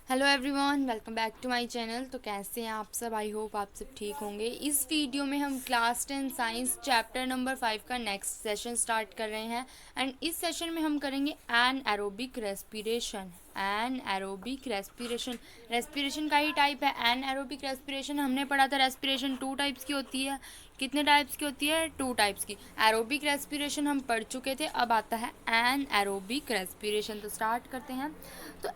Hello everyone, welcome back to my channel. तो कैसे हैं आप सब? आई होप आप सब ठीक होंगे। इस वीडियो में हम क्लास 10 साइंस चैप्टर नंबर 5 का नेक्स्ट सेशन स्टार्ट कर रहे हैं। एंड इस सेशन में हम करेंगे anaerobic respiration. Anaerobic respiration, respiration का ही टाइप है एन एरोबिक रेस्पिरेशन। हमने पढ़ा था रेस्पिरेशन 2 टाइप्स की होती है। कितने टाइप्स की होती है? 2 टाइप्स की। एरोबिक रेस्पिरेशन हम पढ़ चुके थे, अब आता है एन एरोबिक रेस्पिरेशन। तो स्टार्ट करते हैं। तो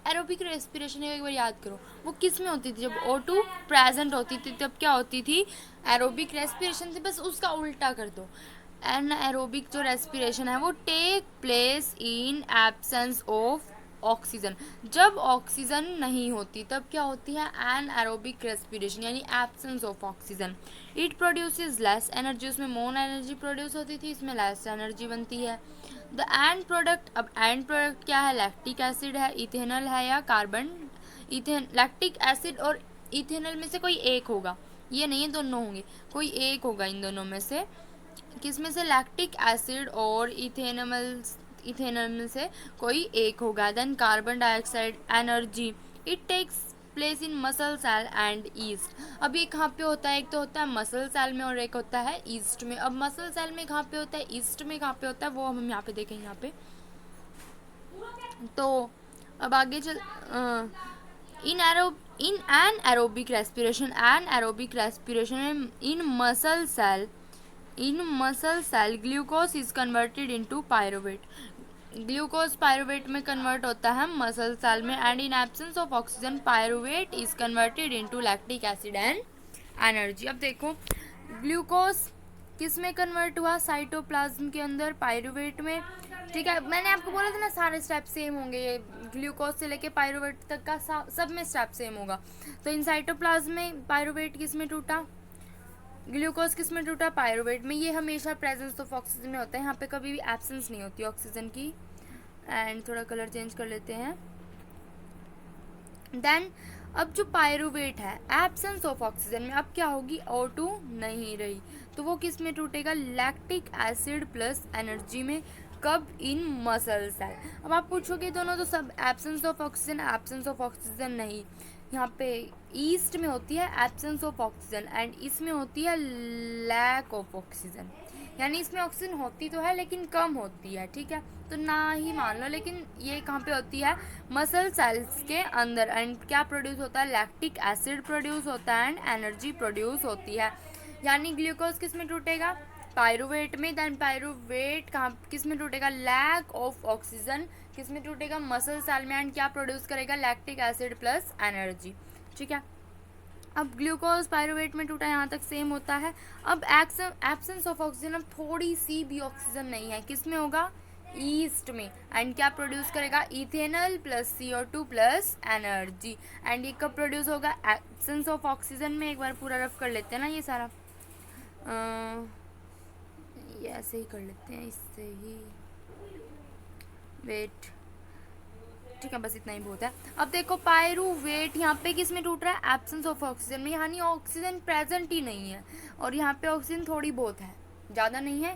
एरोबिक रेस्पिरेशन एक बार याद करो, वो किस में होती थी? जब O2 प्रेजेंट होती थी तब क्या होती थी? एरोबिक रेस्पिरेशन थी। बस उसका उल्टा कर दो। एन एरोबिक जो रेस्पिरेशन है वो take place in absence of oxygen. जब ऑक्सीजन नहीं होती तब क्या होती है? एन एरोबिक रेस्पिरेशन, यानी absence of oxygen. It produces less energy, उसमें मोर एनर्जी प्रोड्यूस होती थी, इसमें लेस एनर्जी बनती है। द एंड प्रोडक्ट, अब एंड प्रोडक्ट क्या है? लैक्टिक एसिड है, इथेनॉल है या कार्बन। लैक्टिक एसिड और इथेनॉल में से कोई एक होगा, ये नहीं है दोनों होंगे, कोई एक होगा इन दोनों में से। किस में से? लैक्टिक एसिड और इथेनॉल में से कोई एक होगा। Then carbon dioxide energy, it takes place in muscle cell and yeast. अब ये कहाँ पे होता है? एक तो होता है मसल सेल में और एक होता है ईस्ट में। अब मसल सेल में कहाँ पे होता है, ईस्ट में कहाँ पे होता है, वो हम यहाँ पे देखेंगे। यहाँ पे तो अब आगे चल in anaerobic respiration in muscle cell glucose is converted into pyruvate. Glucose pyruvate में कन्वर्ट होता है मसल सेल में। And in absence of oxygen pyruvate is converted into lactic acid and energy. अब देखो, ग्लूकोज किस में convert हुआ? Cytoplasm के अंदर, पायरुवेट में। ठीक है, मैंने आपको बोला था ना सारे स्टेप सेम होंगे, ये ग्लूकोज से लेके पायरुवेट तक का सब में स्टेप सेम होगा। तो इन साइटोप्लाज्म में पायरुवेट किस में टूटा? ग्लूकोज किस में टूटा? पायरुवेट में। ये हमेशा प्रेजेंस ऑफ ऑक्सीजन में होता है, यहाँ पे कभी भी एब्सेंस नहीं होती ऑक्सीजन की। एंड थोड़ा कलर चेंज कर लेते हैं। देन अब जो पायरुवेट है, एब्सेंस ऑफ ऑक्सीजन में अब क्या होगी? O2 नहीं रही, तो वो किस में टूटेगा? लैक्टिक एसिड प्लस एनर्जी में। कब? इन मसल सेल। अब आप पूछोगे दोनों तो सब एब्सेंस ऑफ ऑक्सीजन नहीं। यहाँ पे ईस्ट में होती है एब्सेंस ऑफ ऑक्सीजन एंड इसमें होती है लैक ऑफ ऑक्सीजन, यानी इसमें ऑक्सीजन होती तो है लेकिन कम होती है। ठीक है, तो ना ही मान लो, लेकिन ये कहाँ पे होती है? मसल सेल्स के अंदर। एंड क्या प्रोड्यूस होता है? लैक्टिक एसिड प्रोड्यूस होता है एंड एनर्जी प्रोड्यूस होती है। यानी ग्लूकोज किस में टूटेगा? पायरुवेट में। देन पायरुवेट कहाँ किस में टूटेगा? लैक ऑफ ऑक्सीजन किस में टूटेगा? मसल सेल में। एंड क्या प्रोड्यूस करेगा? Lactic acid plus energy. ठीक है, अब ग्लूकोज पायरुवेट में टूटा, यहाँ तक सेम होता है। अब एब्सेंस ऑफ ऑक्सीजन, अब थोड़ी सी भी ऑक्सीजन नहीं है, किस में होगा? ईस्ट में। एंड क्या प्रोड्यूस करेगा? Ethanol plus CO2 plus energy. And ये कब प्रोड्यूस होगा? एब्सेंस ऑफ ऑक्सीजन में। एक बार पूरा रफ कर लेते हैं ना ये सारा, ये ऐसे ही कर लेते हैं, इससे ही। वेट, ठीक है, बस इतना ही बहुत है। अब देखो, पायरुवेट यहाँ पे किस में टूट रहा है? एब्सेंस ऑफ ऑक्सीजन में, यानी ऑक्सीजन प्रेजेंट ही नहीं है। और यहाँ पे ऑक्सीजन थोड़ी बहुत है, ज़्यादा नहीं है,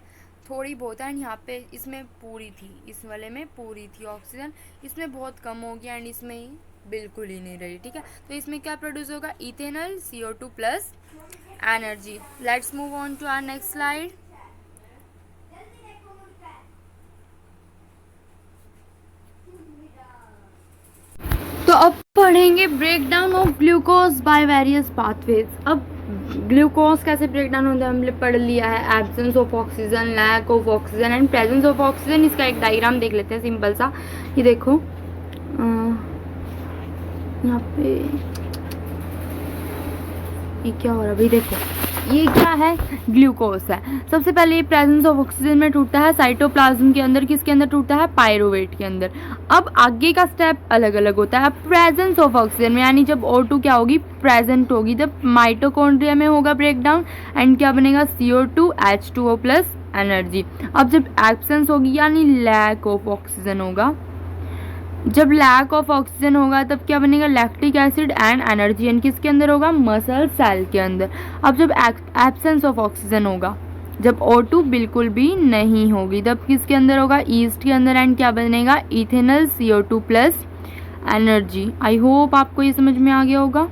थोड़ी बहुत है। एंड यहाँ पे इसमें पूरी थी, इस वाले में पूरी थी ऑक्सीजन, इसमें बहुत कम हो गया एंड इसमें ही बिल्कुल ही नहीं रही। ठीक है, तो इसमें क्या प्रोड्यूस होगा? Ethanol CO2 plus energy. Let's move on to our next slide. तो अब पढ़ेंगे break down of glucose by various pathways. अब ग्लूकोज कैसे ब्रेक डाउन होता है हमने पढ़ लिया है। Absence of oxygen, lack of oxygen and presence of oxygen. इसका एक डायग्राम देख लेते हैं सिंपल सा। ये देखो, यहाँ पे ये क्या हो रहा है भाई? देखो, ये क्या है? ग्लूकोज है। सबसे पहले ये प्रेजेंस ऑफ ऑक्सीजन में टूटता है साइटोप्लाज्म के अंदर। किसके अंदर टूटता है? पायरुवेट के अंदर। अब आगे का स्टेप अलग अलग होता है। प्रेजेंस ऑफ ऑक्सीजन में, यानी जब O2 क्या होगी? प्रेजेंट होगी, तब माइटोकॉन्ड्रिया में होगा ब्रेक डाउन। एंड क्या बनेगा? CO2 H2O plus energy. अब जब एब्सेंस होगी यानी लैक ऑफ ऑक्सीजन होगा, जब लैक ऑफ ऑक्सीजन होगा तब क्या बनेगा? Lactic acid and energy. And किसके अंदर होगा? मसल सेल के अंदर। अब जब एब्सेंस ऑफ ऑक्सीजन होगा, जब O2 बिल्कुल भी नहीं होगी, तब किसके अंदर होगा? ईस्ट के अंदर। एंड क्या बनेगा? Ethanol CO2 plus energy. I hope आपको ये समझ में आ गया होगा।